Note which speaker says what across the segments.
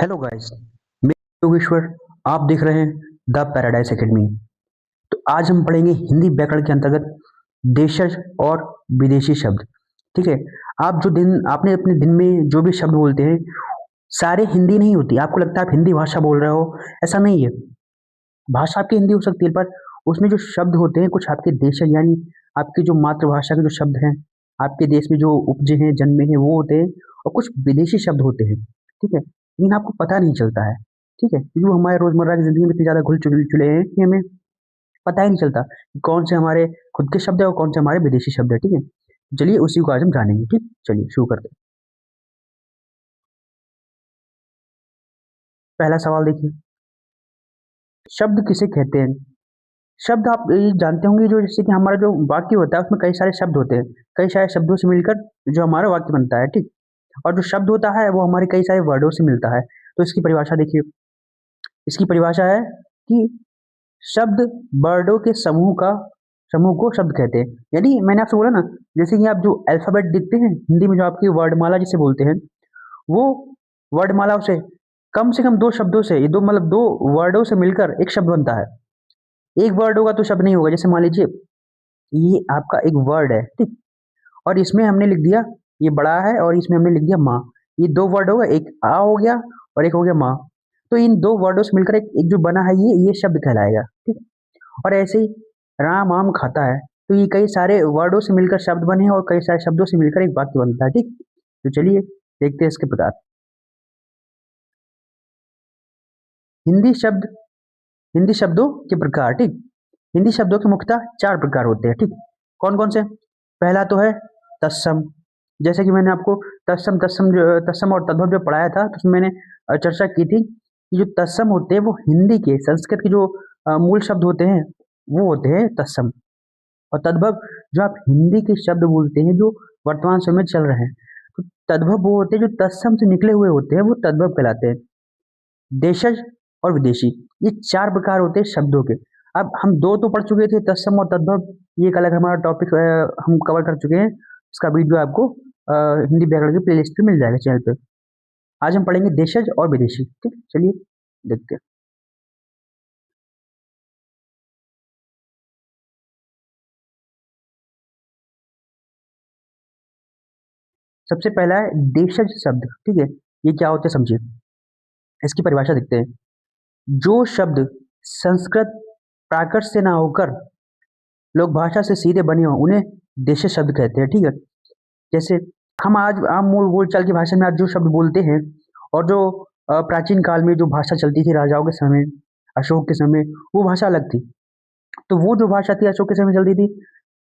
Speaker 1: Hello guys, मैं योगेश्वर। आप देख रहे हैं द पैराडाइज एकेडमी। तो आज हम पढ़ेंगे हिंदी व्याकरण के अंतर्गत देशज और विदेशी शब्द। ठीक है। आप जो दिन आपने अपने दिन में जो भी शब्द बोलते हैं सारे हिंदी नहीं होती। आपको लगता है आप हिंदी भाषा बोल रहे हो, ऐसा नहीं है। भाषा आपकी हिंदी हो सकती है, पर उसमें जो शब्द होते हैं कुछ आपके देशज यानी आपकी जो मातृभाषा के जो शब्द हैं, आपके देश में जो उपजे हैं जन्मे हैं वो होते हैं, और कुछ विदेशी शब्द होते हैं। ठीक है, लेकिन आपको पता नहीं चलता है। ठीक है, क्योंकि वो हमारे रोजमर्रा की जिंदगी में इतने ज्यादा घुल चुके चुके हैं कि हमें पता ही नहीं चलता कि कौन से हमारे खुद के शब्द है और कौन से हमारे विदेशी शब्द है। ठीक है, चलिए उसी को आज हम जानेंगे। ठीक, चलिए शुरू करते हैं। पहला सवाल देखिए, शब्द किसे कहते हैं। शब्द आप ये जानते होंगे, जो जैसे कि हमारा जो वाक्य होता है उसमें कई सारे शब्द होते हैं। कई सारे शब्दों से मिलकर जो हमारा वाक्य बनता है। ठीक, और जो शब्द होता है वो हमारे कई सारे वर्डों से मिलता है। तो इसकी परिभाषा देखिए, इसकी परिभाषा है कि शब्द वर्डों के समूह को शब्द कहते हैं। यानी मैंने आपसे बोला ना, जैसे कि आप जो अल्फाबेट देखते हैं हिंदी में, जो आपकी वर्डमाला जिसे बोलते हैं, वो वर्डमाला से कम दो शब्दों से, ये दो मतलब दो वर्डों से मिलकर एक शब्द बनता है। एक वर्ड होगा तो शब्द नहीं होगा। जैसे मान लीजिए ये आपका एक वर्ड है, ठीक, और इसमें हमने लिख दिया ये बड़ा है और इसमें हमने लिख दिया माँ। ये दो वर्ड होगा, एक आ हो गया और एक हो गया माँ। तो इन दो वर्डों से मिलकर एक जो बना है ये शब्द कहलाएगा। ठीक, और ऐसे ही राम आम खाता है, तो ये कई सारे वर्डों से मिलकर शब्द बने हैं और कई सारे शब्दों से मिलकर एक वाक्य बनता है। ठीक, तो चलिए देखते हैं इसके प्रकार। हिंदी शब्द, हिंदी शब्दों के प्रकार। ठीक, हिंदी शब्दों के मुख्यतः चार प्रकार होते हैं। ठीक, कौन कौन से। पहला तो है तत्सम। जैसे कि मैंने आपको तत्सम और तद्भव जो पढ़ाया था, तो उसमें मैंने चर्चा की थी कि जो तत्सम होते हैं वो हिंदी के संस्कृत के जो मूल शब्द होते हैं वो होते हैं तत्सम। और तद्भव जो आप हिंदी के शब्द बोलते हैं जो वर्तमान समय में चल रहे हैं, तो तद्भव वो होते हैं जो तत्सम से निकले हुए होते हैं, वो तद्भव कहलाते हैं। देशज और विदेशी, ये चार प्रकार होते हैं शब्दों के। अब हम दो तो पढ़ चुके थे, तत्सम और तद्भव। ये एक अलग हमारा टॉपिक हम कवर कर चुके हैं। इसका वीडियो आपको हिंदी व्याकरण की प्लेलिस्ट पे मिल जाएगा चैनल पे। आज हम पढ़ेंगे देशज और विदेशी। ठीक, चलिए देखते हैं। सबसे पहला है देशज शब्द। ठीक है, ये क्या होते हैं समझिए, इसकी परिभाषा देखते हैं। जो शब्द संस्कृत प्राकृत से ना होकर लोक भाषा से सीधे बने हो उन्हें देशज शब्द कहते हैं। ठीक है, जैसे हम आज आम मूल बोलचाल की भाषा में आज जो शब्द बोलते हैं, और जो प्राचीन काल में जो भाषा चलती थी राजाओं के समय, अशोक के समय, वो भाषा अलग थी। तो वो जो भाषा थी अशोक के समय चलती थी,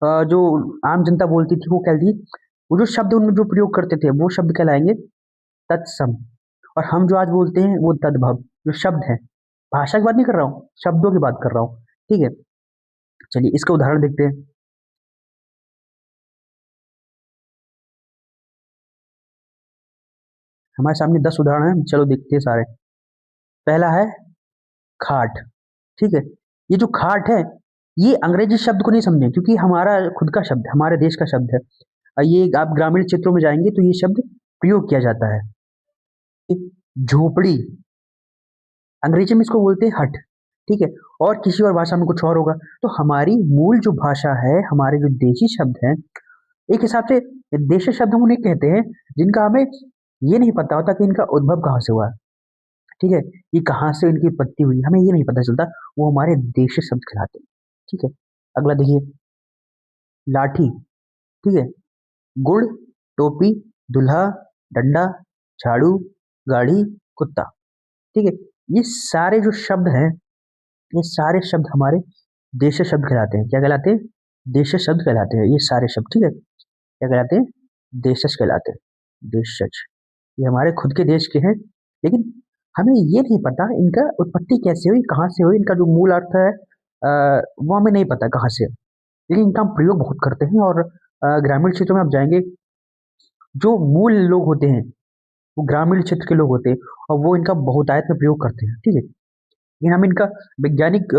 Speaker 1: जो आम जनता बोलती थी वो कहती थी, वो जो शब्द उनमें जो प्रयोग करते थे वो शब्द कहलाएंगे तत्सम। और हम जो आज बोलते हैं वो तद्भव, जो शब्द है। भाषा की बात नहीं कर रहा हूँ, शब्दों की बात कर रहा हूँ। ठीक है, चलिए इसका उदाहरण देखते हैं। हमारे सामने 10 उदाहरण हैं, चलो देखते हैं सारे। पहला है खाट। ठीक है, ये जो खाट है, ये अंग्रेजी शब्द को नहीं समझें, क्योंकि हमारा खुद का शब्द है, हमारे देश का शब्द है। ये आप ग्रामीण क्षेत्रों में जाएंगे तो ये शब्द प्रयोग किया जाता है। झोपड़ी, अंग्रेजी में इसको बोलते हैं हट। ठीक है, और किसी और भाषा में कुछ और होगा। तो हमारी मूल जो भाषा है, हमारे जो देशी शब्द हैं, एक हिसाब से देशी शब्द हम उन्हें कहते हैं जिनका हमें ये नहीं पता होता कि इनका उद्भव कहाँ से हुआ। ठीक है, ये कहाँ से इनकी उत्पत्ति हुई हमें ये नहीं पता चलता, वो हमारे देशी शब्द कहलाते हैं। ठीक है, अगला देखिए, लाठी। ठीक है, गुड़, टोपी, दूल्हा, डंडा, झाड़ू, गाड़ी, कुत्ता। ठीक है, ये सारे जो शब्द हैं, ये सारे शब्द हमारे देश शब्द कहलाते हैं। क्या कहलाते हैं, देश शब्द कहलाते हैं ये सारे शब्द। ठीक है, क्या कहलाते हैं, देशज कहलाते हैं, देशज। ये हमारे खुद के देश के हैं, लेकिन हमें ये नहीं पता इनका उत्पत्ति कैसे हुई, कहाँ से हुई, इनका जो मूल अर्थ है वो हमें नहीं पता कहाँ से। लेकिन इनका हम प्रयोग बहुत करते हैं, और ग्रामीण क्षेत्रों में आप जाएंगे, जो मूल लोग होते हैं वो ग्रामीण क्षेत्र के लोग होते हैं, और वो इनका बहुतायत में प्रयोग करते हैं। ठीक है, लेकिन हमें इनका वैज्ञानिक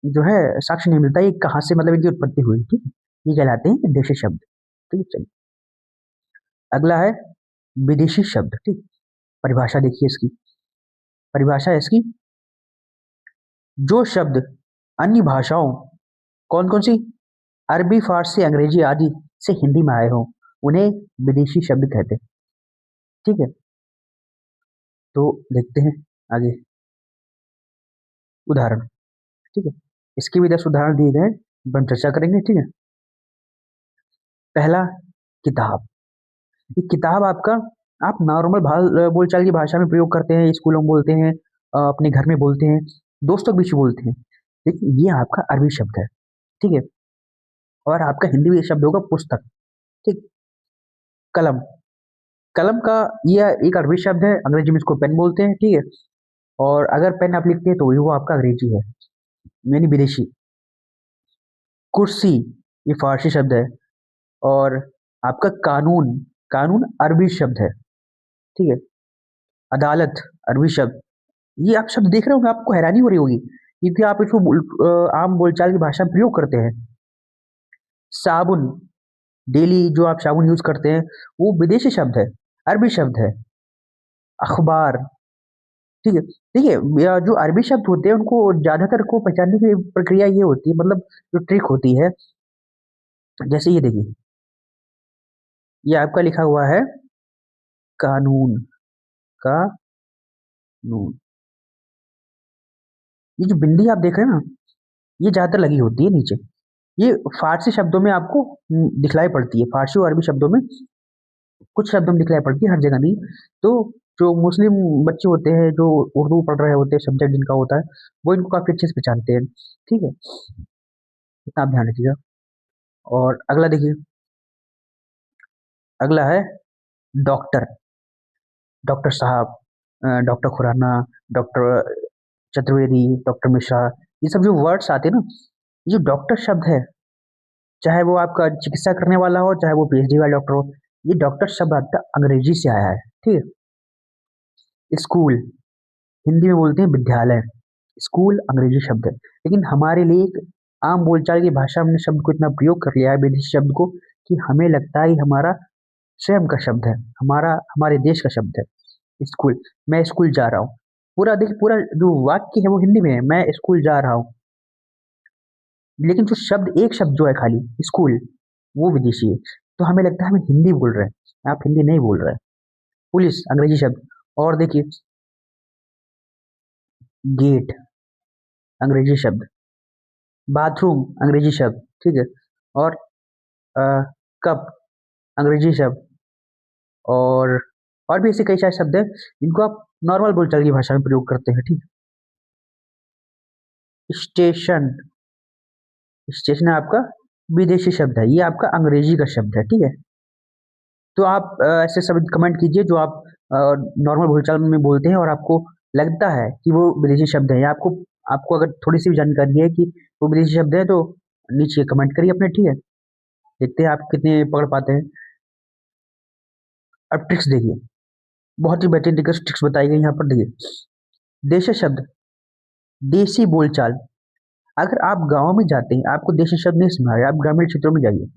Speaker 1: जो है साक्ष्य नहीं मिलता, ये कहाँ से मतलब इनकी उत्पत्ति हुई। ठीक है, ये कहलाते हैं देशी शब्द। ठीक है, चलिए अगला है विदेशी शब्द। ठीक, परिभाषा देखिए इसकी। परिभाषा है इसकी, जो शब्द अन्य भाषाओं, कौन कौन सी, अरबी, फारसी, अंग्रेजी आदि से हिंदी में आए हो, उन्हें विदेशी शब्द कहते हैं। ठीक है, तो देखते हैं आगे उदाहरण। ठीक है, इसके भी 10 उदाहरण दिए गए हैं, हम चर्चा करेंगे। ठीक है, पहला, किताब। ये किताब आपका, आप नॉर्मल बोलचाल की भाषा में प्रयोग करते हैं, स्कूलों में बोलते हैं, अपने घर में बोलते हैं, दोस्तों के बीच में बोलते हैं, लेकिन ये आपका अरबी शब्द है। ठीक है, और आपका हिंदी में शब्द होगा पुस्तक। ठीक, कलम। कलम का ये एक अरबी शब्द है, अंग्रेजी में इसको पेन बोलते हैं। ठीक है, और अगर पेन आप लिखते हैं तो वो आपका अंग्रेजी है, यानी विदेशी। कुर्सी, ये फारसी शब्द है। और आपका कानून, कानून अरबी शब्द है। ठीक है, अदालत, अरबी शब्द। ये आप शब्द देख रहे होंगे, आपको हैरानी हो रही होगी, क्योंकि आप इसको आम बोलचाल की भाषा में प्रयोग करते हैं। साबुन, डेली जो आप साबुन यूज करते हैं, वो विदेशी शब्द है, अरबी शब्द है। अखबार। ठीक है, देखिए जो अरबी शब्द होते हैं उनको ज्यादातर को पहचानने की प्रक्रिया ये होती है, मतलब जो ट्रिक होती है, जैसे ये देखिए, ये आपका लिखा हुआ है कानून, कानून। ये जो बिंदी आप देख रहे हैं ना, ये ज्यादातर लगी होती है नीचे। ये फारसी शब्दों में आपको दिखलाई पड़ती है, फारसी और अरबी शब्दों में, कुछ शब्दों में दिखलाई पड़ती है, हर जगह नहीं। तो जो मुस्लिम बच्चे होते हैं, जो उर्दू पढ़ रहे होते हैं, सब्जेक्ट जिनका होता है, वो इनको काफी अच्छे से पहचानते हैं। ठीक है, इतना आप ध्यान रखिएगा। और अगला देखिए, अगला है डॉक्टर। डॉक्टर साहब, doctor Khurana, doctor Chaturvedi, doctor Mishra, ये सब जो वर्ड्स आते हैं ना, ये जो डॉक्टर शब्द है, चाहे वो आपका चिकित्सा करने वाला हो, चाहे वो पीएचडी वाला डॉक्टर हो, ये डॉक्टर शब्द आपका अंग्रेजी से आया है। ठीक है, स्कूल, हिंदी में बोलते हैं विद्यालय, स्कूल अंग्रेजी शब्द है, लेकिन हमारे लिए एक आम बोलचाल की भाषा हमने शब्द को इतना प्रयोग कर लिया है, विदेशी शब्द को, कि हमें लगता है हमारा स्वयं का शब्द है, हमारा, हमारे देश का शब्द है। स्कूल, मैं स्कूल जा रहा हूँ, पूरा देखिए, पूरा जो वाक्य है वो हिंदी में है, मैं स्कूल जा रहा हूँ, लेकिन जो शब्द, एक शब्द जो है खाली स्कूल, वो विदेशी है। तो हमें लगता है हम हिंदी बोल रहे हैं, आप हिंदी नहीं बोल रहे हैं। पुलिस अंग्रेजी शब्द। और देखिए, गेट अंग्रेजी शब्द, बाथरूम अंग्रेजी शब्द। ठीक है, और अ, कप अंग्रेजी शब्द। और और भी ऐसे कई सारे शब्द हैं जिनको आप नॉर्मल बोलचाल की भाषा में प्रयोग करते हैं। ठीक है, स्टेशन, स्टेशन आपका विदेशी शब्द है, ये आपका अंग्रेजी का शब्द है। ठीक है, तो आप ऐसे शब्द कमेंट कीजिए जो आप नॉर्मल बोलचाल में बोलते हैं और आपको लगता है कि वो विदेशी शब्द है, या आपको, आपको अगर थोड़ी सी भी जानकारी है कि वो विदेशी शब्द है, तो नीचे कमेंट करिए अपने। ठीक है, देखते हैं आप कितने पकड़ पाते हैं। अब ट्रिक्स देखिए, बहुत ही बेहतरीन ट्रिक्स बताई गई यहाँ पर। देखिए, देशी शब्द, देसी बोलचाल। अगर आप गाँव में जाते हैं, आपको देशी शब्द नहीं सुना है, आप ग्रामीण क्षेत्रों में जाइए,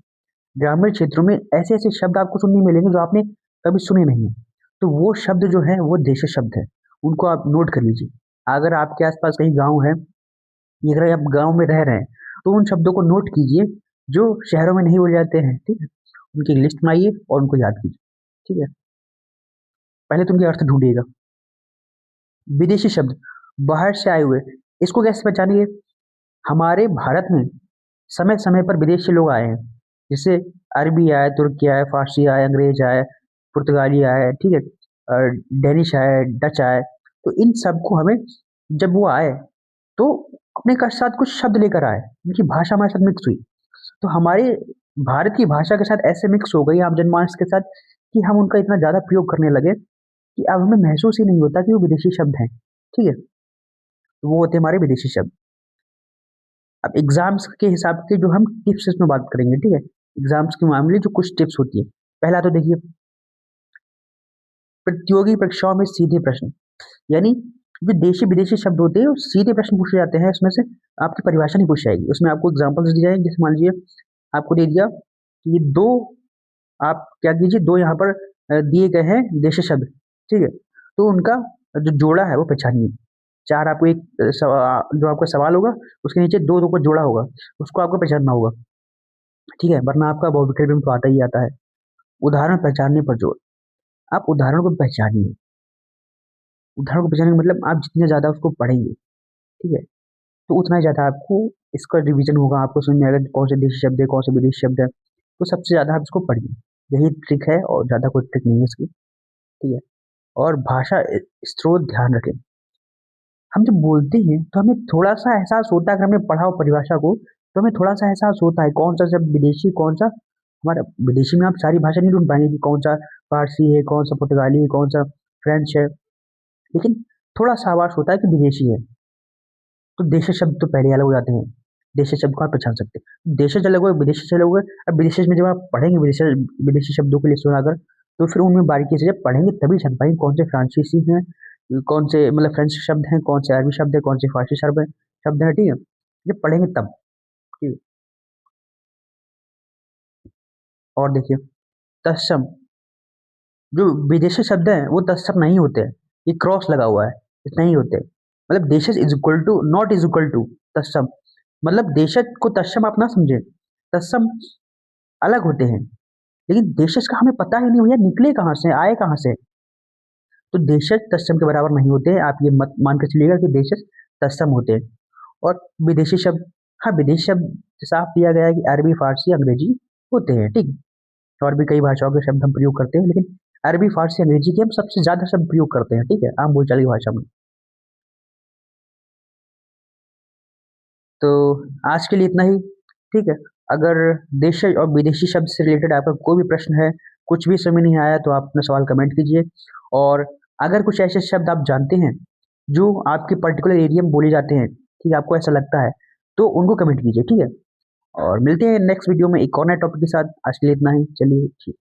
Speaker 1: ग्रामीण क्षेत्रों में ऐसे ऐसे शब्द आपको सुनने मिलेंगे जो आपने कभी सुने नहीं है। तो वो शब्द जो है वो देशी शब्द है, उनको आप नोट कर लीजिए। अगर आपके आसपास कहीं गांव है, या अगर आप गांव में रह रहे हैं, तो उन शब्दों को नोट कीजिए जो शहरों में नहीं बोले जाते हैं। ठीक है, उनकी लिस्ट बनाइए और उनको याद कीजिए। ठीक है, पहले तो उनके अर्थ ढूंढिएगा। विदेशी शब्द, बाहर से आए हुए, इसको कैसे पहचानिए? हमारे भारत में समय समय पर विदेशी लोग आए हैं, जैसे अरबी आए, तुर्की आए, फारसी आए, अंग्रेज आए, पुर्तगाली आए। ठीक है, डेनिश आए, डच आए। तो इन सबको हमें, जब वो आए, तो अपने का साथ कुछ शब्द लेकर आए, उनकी भाषा हमारे साथ मिक्स हुई, तो हमारे भारत की भाषा के साथ ऐसे मिक्स हो गई आम जनमानस के साथ, कि हम उनका इतना ज्यादा प्रयोग करने लगे कि अब हमें महसूस ही नहीं होता कि वो विदेशी शब्द हैं। ठीक है, तो वो होते हैं हमारे विदेशी शब्द। अब एग्जाम्स के हिसाब से जो हम टिप्स इसमें बात करेंगे। ठीक है, एग्जाम्स के मामले जो कुछ टिप्स होती है, पहला तो देखिए, प्रतियोगी परीक्षाओं में सीधे प्रश्न, यानी जो देशी विदेशी शब्द होते हैं वो सीधे प्रश्न पूछे जाते हैं, उसमें से आपकी परिभाषा नहीं पूछी जाएगी, उसमें आपको एग्जाम्पल्स दी जाएंगे। जैसे मान लीजिए आपको दे दिया कि ये दो, आप क्या कीजिए, दो यहाँ पर दिए गए हैं देशी शब्द। ठीक है, तो उनका जो जोड़ा है वो पहचानिए। चार आपको एक जो आपका सवाल होगा उसके नीचे दो दो को जोड़ा होगा, उसको आपको पहचानना होगा, ठीक है, वरना आपका बहुविकल्प में तो आता ही आता है। उदाहरण पहचानने पर जोर। आप उदाहरण को पहचानिए। उदाहरण को पहचानने का मतलब आप जितने ज़्यादा उसको पढ़ेंगे, ठीक है, तो उतना ही ज़्यादा आपको इसका रिवीजन होगा, आपको समझ में आएगा कि कौन से देशी शब्द है, कौन से विदेशी शब्द है। तो सबसे ज़्यादा आप इसको पढ़िए, यही ट्रिक है और ज़्यादा कोई ट्रिक नहीं है इसकी, ठीक है। और भाषा स्रोत ध्यान रखें। हम जब बोलते हैं तो हमें थोड़ा-सा एहसास होता है, अगर हमने पढ़ा हो परिभाषा को, तो हमें थोड़ा-सा एहसास होता है कौन-सा शब्द विदेशी, कौन-सा हमारा। विदेशी में आप सारी भाषा नहीं ढूँढ पाएँगे कि कौन-सा फ़ारसी है, कौन-सा पुर्तगाली है, कौन-सा फ्रेंच है, लेकिन थोड़ा-सा आभास होता है कि विदेशी है। तो देशी शब्द तो पहले ही अलग हो जाते हैं, देशी शब्द को आप पहचान सकते हैं। देशज अलग हुए, विदेशी से अलग हुए। अब विदेशज में जब आप पढ़ेंगे विदेशी विदेशी शब्दों की लिस्ट बनाकर, तो फिर उनमें बारीकी से जब पढ़ेंगे तभी जान पाएँगे कौन से फ्रांसीसी हैं, कौन से मतलब फ्रेंच शब्द हैं, कौन से अरबी शब्द हैं, कौन से फ़ारसी शब्द हैं, ठीक है? जब पढ़ेंगे तब, ठीक है? और देखिए, तत्सम जो विदेशी शब्द हैं, वो तत्सम नहीं होते हैं, ये क्रॉस लगा हुआ है, इतना ही होते हैं। मतलब देशज is equal to not is equal to तत्सम, मतलब देशज को तत्सम आप ना समझें, तत्सम अलग होते हैं, लेकिन देशज का हमें पता ही नहीं भैया निकले कहाँ से, आए कहाँ से? तो देशज तत्सम के बराबर नहीं होते हैं, आप ये मत मान के चलिएगा कि देशज तत्सम होते हैं। और विदेशी शब्द, हाँ, विदेशी शब्द साफ दिया गया है कि अरबी, फारसी, अंग्रेजी होते हैं, ठीक? और भी कई भाषाओं के शब्द हम प्रयोग करते हैं, लेकिन अरबी, फारसी, अंग्रेजी के हम सबसे ज़्यादा शब्द प्रयोग करते हैं, ठीक है? आम बोलचाल की भाषा में। तो आज के लिए इतना ही, ठीक है? अगर देशी और विदेशी शब्द से रिलेटेड आपका कोई भी प्रश्न है, कुछ भी समझ में नहीं आया, तो आप अपना सवाल कमेंट कीजिए। और अगर कुछ ऐसे शब्द आप जानते हैं, जो आपके पर्टिकुलर एरिया में बोले जाते हैं, ठीक है, आपको ऐसा लगता है, तो उनको कमेंट कीजिए, ठीक है? और मिलते हैं नेक्स्ट वीडियो में एक और नए टॉपिक के साथ। आज के लिए इतना ही, चलिए, ठीक।